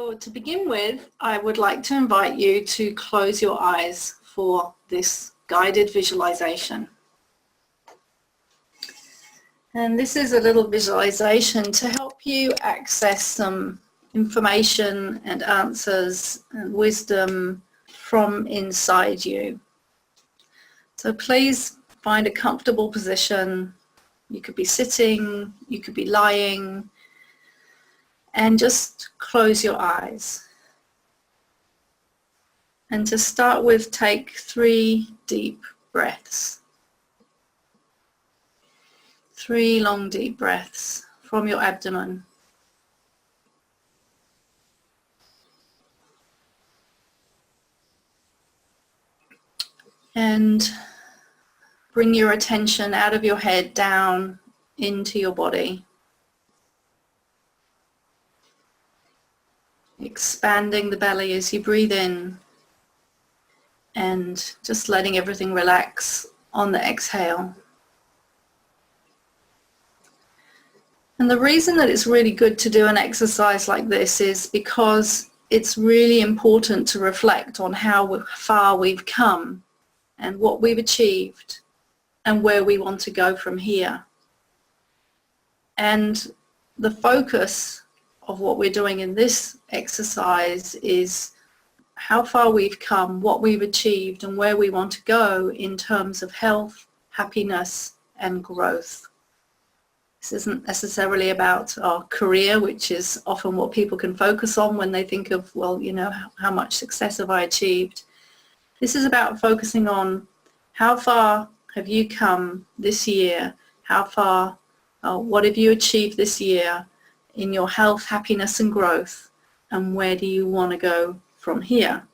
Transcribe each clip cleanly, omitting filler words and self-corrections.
So to begin with, I would like to invite you to close your eyes for this guided visualization. And this is a little visualization to help you access some information and answers and wisdom from inside you. So please find a comfortable position. You could be sitting, you could be lying, and just close your eyes. And to start with, take 3 deep breaths. 3 long deep breaths from your abdomen. And bring your attention out of your head down into your body. Expanding the belly as you breathe in and just letting everything relax on the exhale. And the reason that it's really good to do an exercise like this is because it's really important to reflect on how far we've come and what we've achieved and where we want to go from here. And the focus of what we're doing in this exercise is how far we've come, what we've achieved, and where we want to go in terms of health, happiness, and growth. This isn't necessarily about our career, which is often what people can focus on when they think of, well, you know, how much success have I achieved? This is about focusing on how far have you come this year? How far, what have you achieved this year in your health, happiness, and growth? And where do you want to go from here?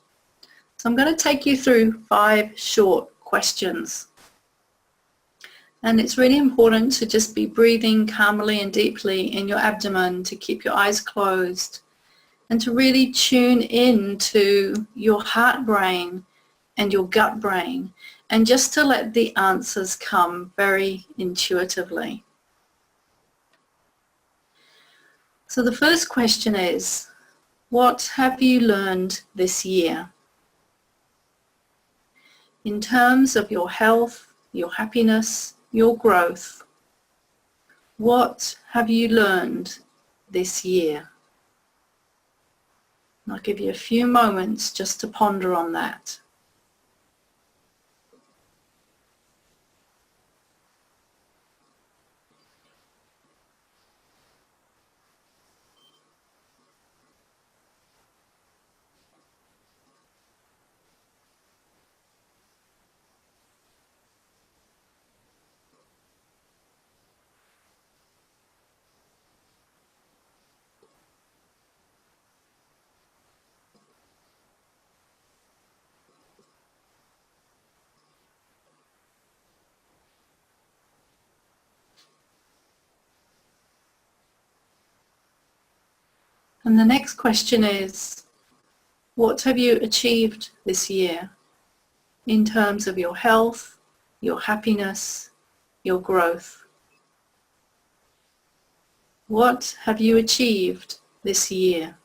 So I'm going to take you through 5 short questions. And it's really important to just be breathing calmly and deeply in your abdomen, to keep your eyes closed and to really tune in to your heart brain and your gut brain, and just to let the answers come very intuitively. So the first question is, what have you learned this year? In terms of your health, your happiness, your growth, what have you learned this year? And I'll give you a few moments just to ponder on that. And the next question is, what have you achieved this year in terms of your health, your happiness, your growth? What have you achieved this year?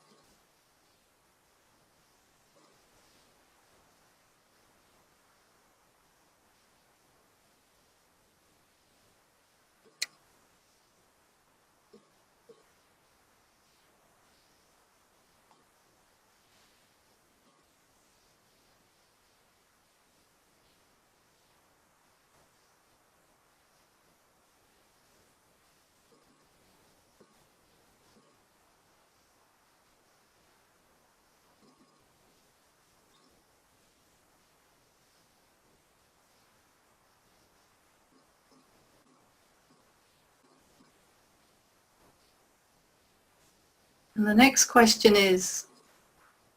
And the next question is,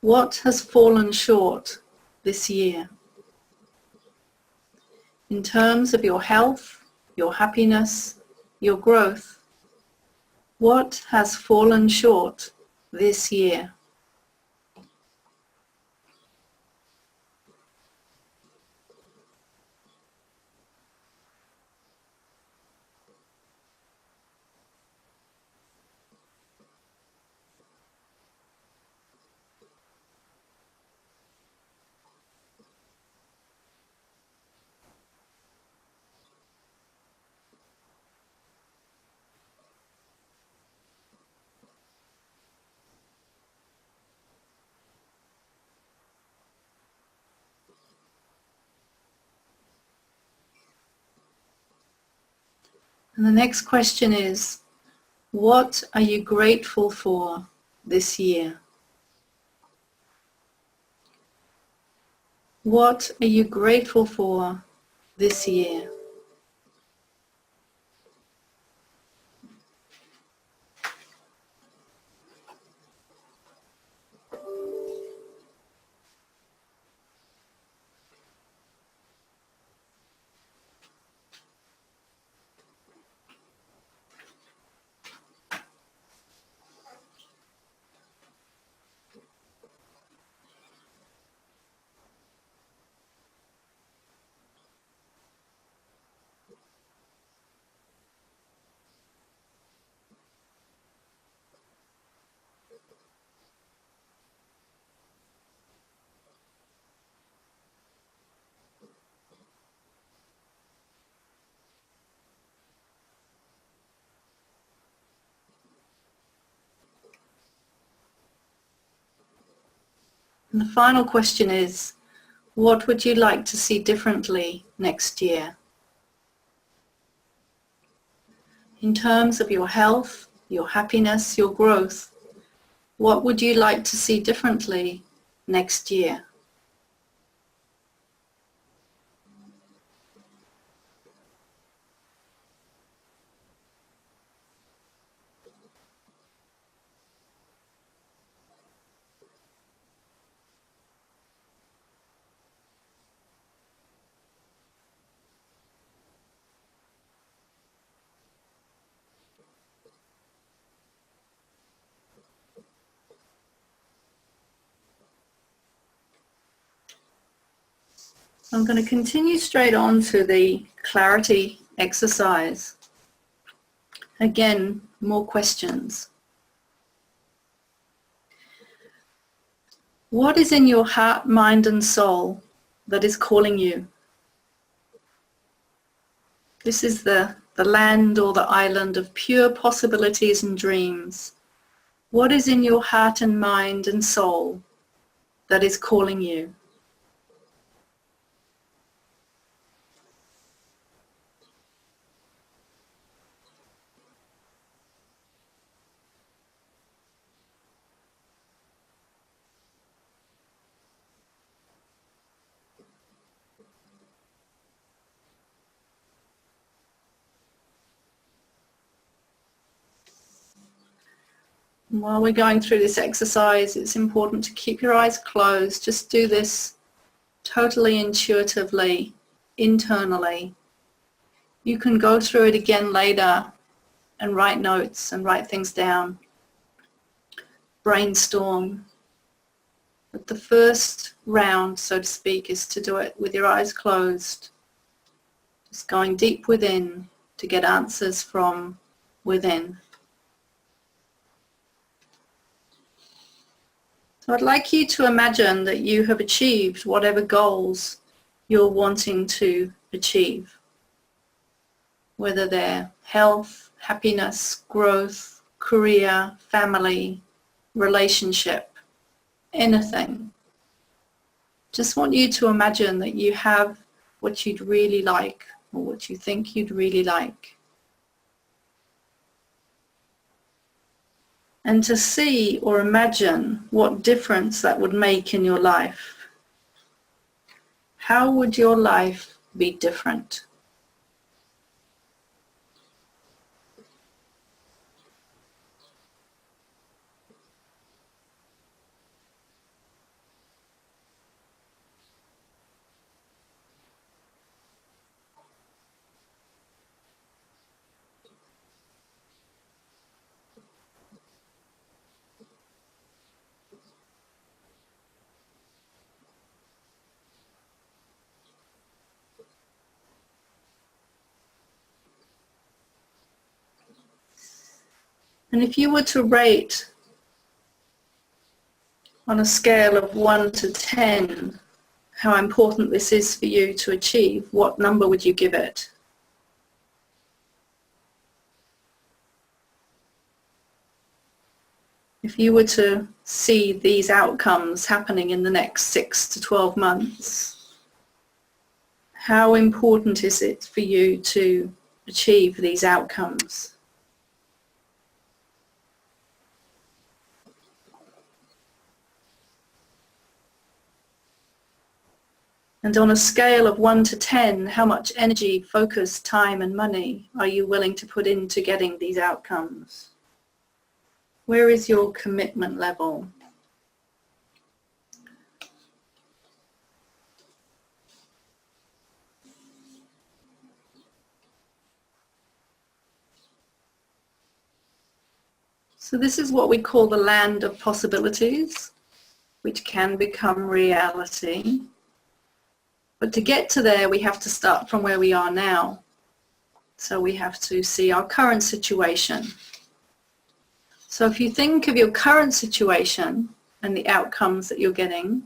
what has fallen short this year? In terms of your health, your happiness, your growth, what has fallen short this year? And the next question is, what are you grateful for this year? What are you grateful for this year? And the final question is, what would you like to see differently next year? In terms of your health, your happiness, your growth, what would you like to see differently next year? I'm going to continue straight on to the clarity exercise. Again, more questions. What is in your heart, mind, and soul that is calling you? This is the land or the island of pure possibilities and dreams. What is in your heart and mind and soul that is calling you? And while we're going through this exercise, it's important to keep your eyes closed. Just do this totally intuitively, internally. You can go through it again later and write notes and write things down. Brainstorm. But the first round, so to speak, is to do it with your eyes closed. Just going deep within to get answers from within. So I'd like you to imagine that you have achieved whatever goals you're wanting to achieve, whether they're health, happiness, growth, career, family, relationship, anything. Just want you to imagine that you have what you'd really like or what you think you'd really like. And to see or imagine what difference that would make in your life. How would your life be different? And if you were to rate on a scale of 1 to 10 how important this is for you to achieve, what number would you give it? If you were to see these outcomes happening in the next 6 to 12 months, how important is it for you to achieve these outcomes. And on a scale of 1 to 10, how much energy, focus, time and money are you willing to put into getting these outcomes? Where is your commitment level? So this is what we call the land of possibilities, which can become reality. But to get to there, we have to start from where we are now. So we have to see our current situation. So if you think of your current situation and the outcomes that you're getting,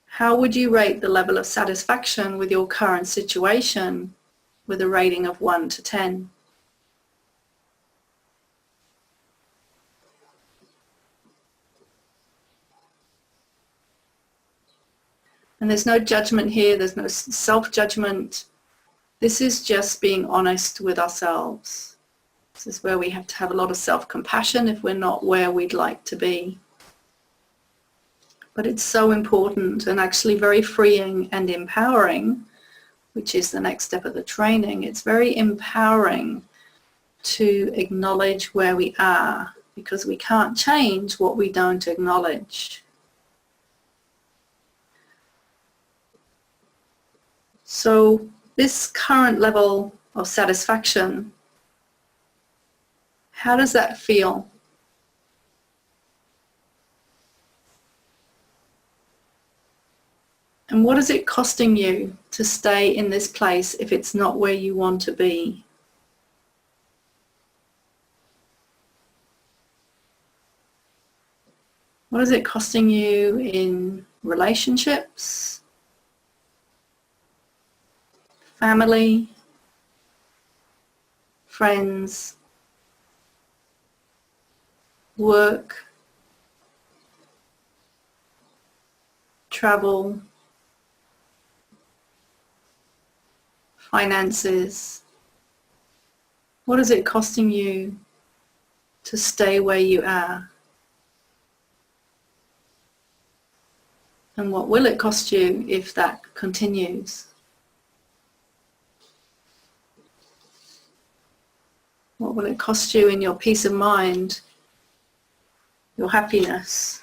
how would you rate the level of satisfaction with your current situation with a rating of 1 to 10? And there's no judgment here, there's no self-judgment. This is just being honest with ourselves. This is where we have to have a lot of self-compassion if we're not where we'd like to be. But it's so important and actually very freeing and empowering, which is the next step of the training. It's very empowering to acknowledge where we are, because we can't change what we don't acknowledge. So this current level of satisfaction, how does that feel? And what is it costing you to stay in this place if it's not where you want to be? What is it costing you in relationships, family, friends, work, travel, finances? What is it costing you to stay where you are? And what will it cost you if that continues? What will it cost you in your peace of mind, your happiness?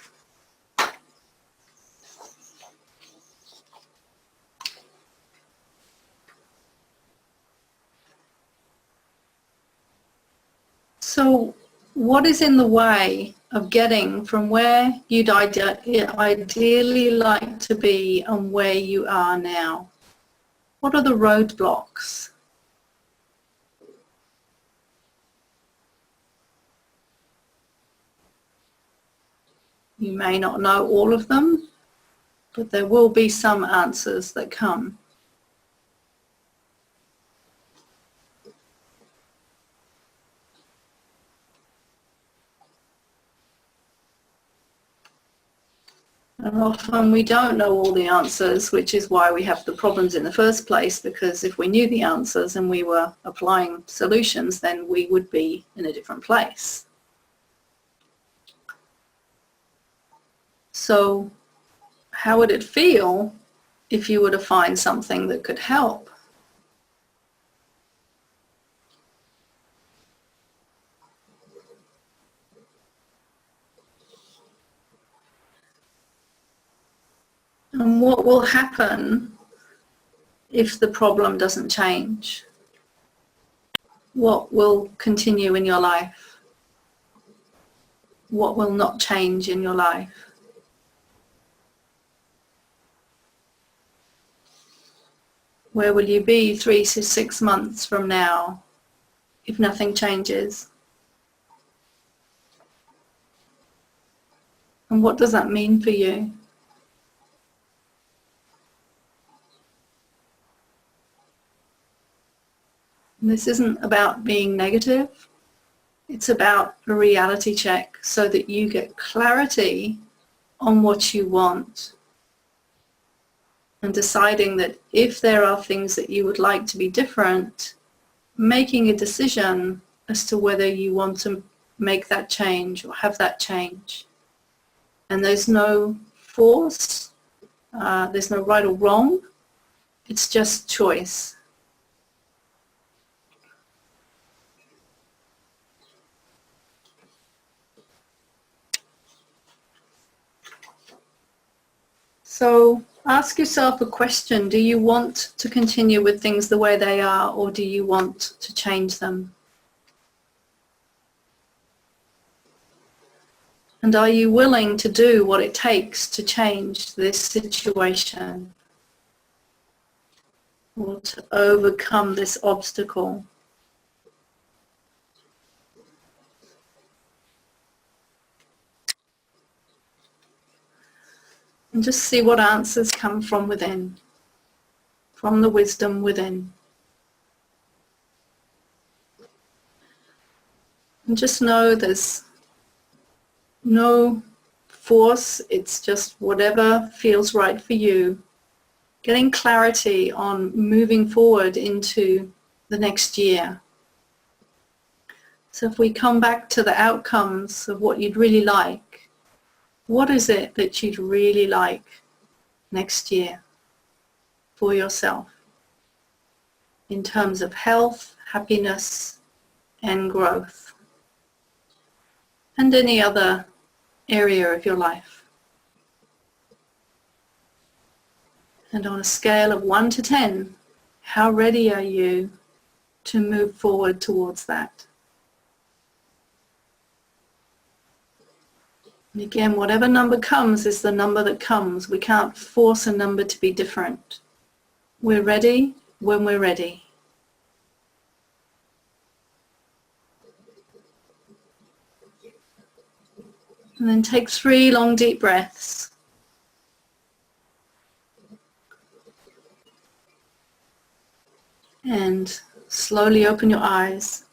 So what is in the way of getting from where you'd ideally like to be and where you are now? What are the roadblocks? You may not know all of them, but there will be some answers that come. And often we don't know all the answers, which is why we have the problems in the first place, because if we knew the answers and we were applying solutions, then we would be in a different place. So how would it feel if you were to find something that could help? And what will happen if the problem doesn't change? What will continue in your life? What will not change in your life? Where will you be 3 to 6 months from now if nothing changes? And what does that mean for you? And this isn't about being negative. It's about a reality check so that you get clarity on what you want. and deciding that if there are things that you would like to be different, making a decision as to whether you want to make that change or have that change. And there's no force, there's no right or wrong, it's just choice. So ask yourself a question. Do you want to continue with things the way they are, or do you want to change them? And are you willing to do what it takes to change this situation or to overcome this obstacle? And just see what answers come from within, from the wisdom within. And just know there's no force, it's just whatever feels right for you. Getting clarity on moving forward into the next year. So if we come back to the outcomes of what you'd really like, what is it that you'd really like next year for yourself in terms of health, happiness, and growth, and any other area of your life? And on a scale of 1 to 10, how ready are you to move forward towards that? And again, whatever number comes is the number that comes. We can't force a number to be different. We're ready when we're ready. And then take 3 long deep breaths. And slowly open your eyes.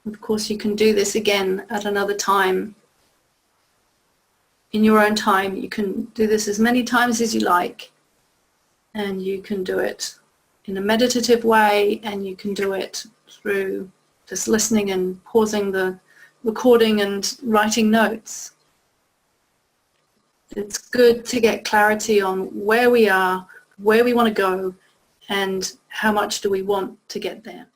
Of course, you can do this again at another time. In your own time, you can do this as many times as you like. And you can do it in a meditative way, and you can do it through just listening and pausing the recording and writing notes. It's good to get clarity on where we are, where we want to go, and how much do we want to get there.